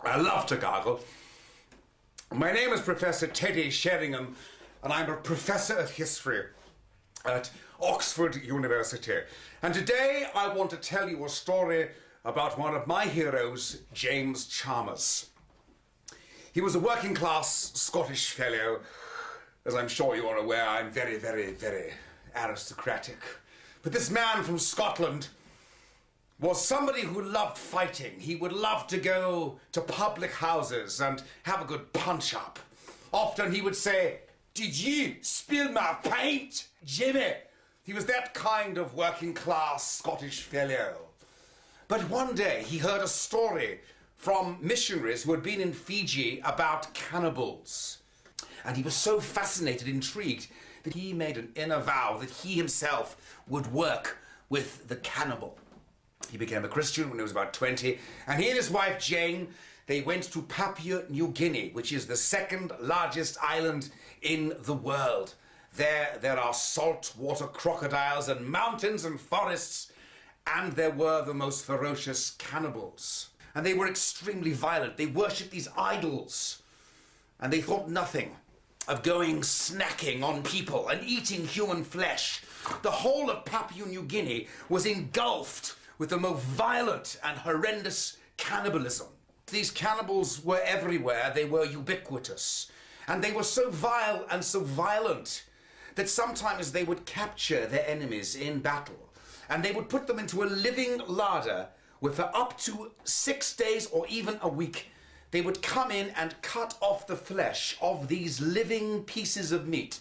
I love to gargle. My name is Professor Teddy Sheringham, and I'm a professor of history at Oxford University. And today I want to tell you a story about one of my heroes, James Chalmers. He was a working class Scottish fellow. As I'm sure you are aware, I'm very, very, very aristocratic. But this man from Scotland was somebody who loved fighting. He would love to go to public houses and have a good punch-up. Often he would say, "Did you spill my paint, Jimmy?" He was that kind of working-class Scottish fellow. But one day he heard a story from missionaries who had been in Fiji about cannibals. And he was so fascinated, intrigued, that he made an inner vow that he himself would work with the cannibal. He became a Christian when he was about 20, and he and his wife Jane, they went to Papua New Guinea, which is the second largest island in the world. There are saltwater crocodiles and mountains and forests, and there were the most ferocious cannibals. And they were extremely violent. They worshipped these idols, and they thought nothing of going snacking on people and eating human flesh. The whole of Papua New Guinea was engulfed with the most violent and horrendous cannibalism. These cannibals were everywhere. They were ubiquitous. And they were so vile and so violent that sometimes they would capture their enemies in battle, and they would put them into a living larder where for up to 6 days or even a week, they would come in and cut off the flesh of these living pieces of meat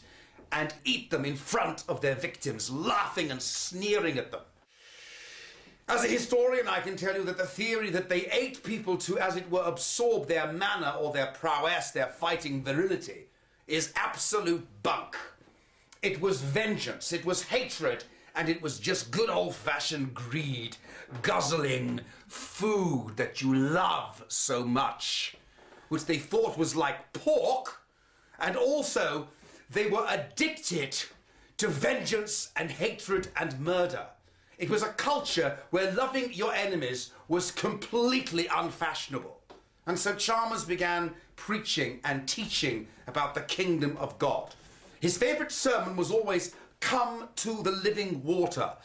and eat them in front of their victims, laughing and sneering at them. As a historian, I can tell you that the theory that they ate people to, as it were, absorb their manner or their prowess, their fighting virility, is absolute bunk. It was vengeance, it was hatred, and it was just good old-fashioned greed, guzzling food that you love so much, which they thought was like pork, and also they were addicted to vengeance and hatred and murder. It was a culture where loving your enemies was completely unfashionable. And so Chalmers began preaching and teaching about the kingdom of God. His favorite sermon was always, "Come to the living water,"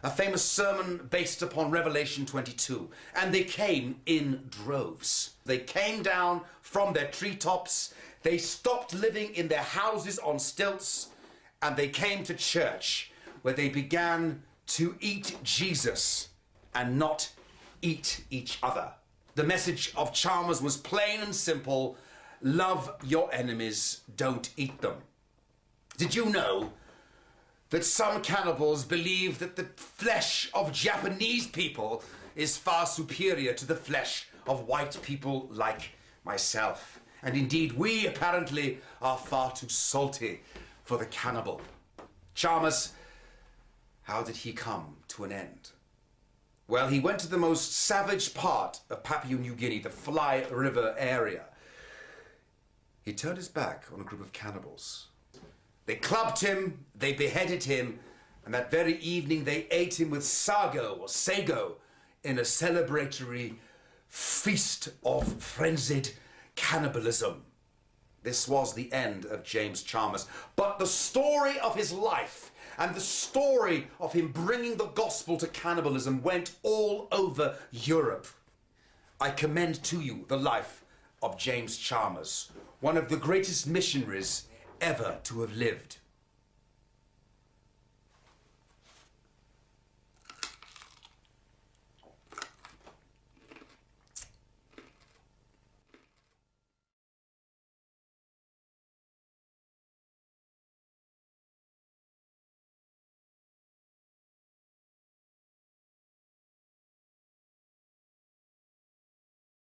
a famous sermon based upon Revelation 22. And they came in droves. They came down from their treetops, they stopped living in their houses on stilts, and they came to church, where they began to eat Jesus and not eat each other. The message of Chalmers was plain and simple: love your enemies, don't eat them. Did you know that some cannibals believe that the flesh of Japanese people is far superior to the flesh of white people like myself? And indeed, we apparently are far too salty for the cannibal. Chalmers, how did he come to an end? Well, he went to the most savage part of Papua New Guinea, the Fly River area. He turned his back on a group of cannibals. They clubbed him, they beheaded him, and that very evening they ate him with sago or sago in a celebratory feast of frenzied cannibalism. This was the end of James Chalmers. But the story of his life and the story of him bringing the gospel to cannibalism went all over Europe. I commend to you the life of James Chalmers, one of the greatest missionaries ever to have lived.